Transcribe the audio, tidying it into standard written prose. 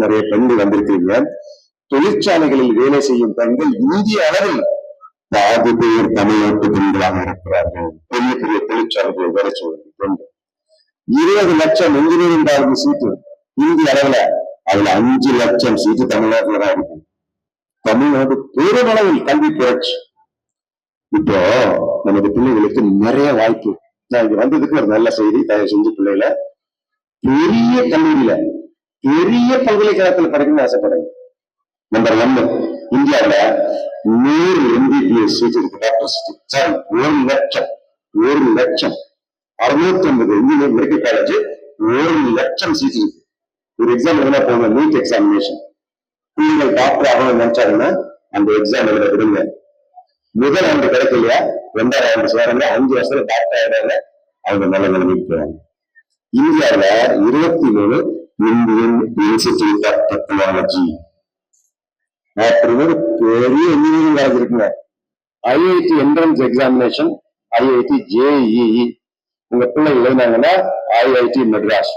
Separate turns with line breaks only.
நிறைய பெண்கள் வந்திருக்கிறீங்க. தொழிற்சாலைகளில் வேலை செய்யும் பெண்கள் இந்திய அளவில் பாதி பேர் தமிழ்நாட்டு பெண்களாக இருக்கிறார்கள். பெரிய பெரிய தொழிற்சாலைகளில் வேலை செய்வது பெண்கள். 20 லட்சம் இன்ஜினியரிங் காலேஜ் சீட்டு இந்திய அளவுல, அதுல 5 லட்சம் சீட்டு தமிழ்நாட்டுல தான் இருக்கு. தமிழ்நாடு பெருமளவில் கல்வி புரட்சி. இப்போ நமது பிள்ளைகளுக்கு நிறைய வாய்ப்பு. நான் இங்க வந்ததுக்கு ஒரு நல்ல செய்தி, தயவு செஞ்சு பிள்ளைகளை பெரிய கல்லூரியில பெரிய பல்கலைக்கழகத்தில் படிக்கணும்னு ஆசைப்படுறேன். நம்பர் 1, இந்தியாவில 100 MBBS சீட் இருக்கு. டாக்டர் சீட் 1 லட்சம் 650 இன்ஜினியரிங் மெடிக்கல் காலேஜ் 1 லட்சம் சீட் இருக்கு. ஒரு எக்ஸாம் எழுத போங்க, நீட் எக்ஸாமினேஷன். நீங்கள் டாக்டர் ஆகணும்னு நினைச்சாங்கன்னா அந்த எக்ஸாம் எழுத விடுங்க. முதல் ஆண்டு கிடைக்கலையா, 2ஆம் ஆண்டு சேரங்க, 5 வருஷத்துல டாக்டர் ஆயிடாங்க, அவங்க நல்ல நிலைமைக்கு போவாங்க. இந்தியாவில 23 இந்தியன் இன்ஸ்டிடியூட் ஆஃப் டெக்னாலஜி பெரிய இன்ஜினியரிங் காலேஜ் இருக்குங்க. IIT entrance examination, IIT JEE. உங்க பிள்ளை எழுதினாங்கன்னா IIT மெட்ராஸ்,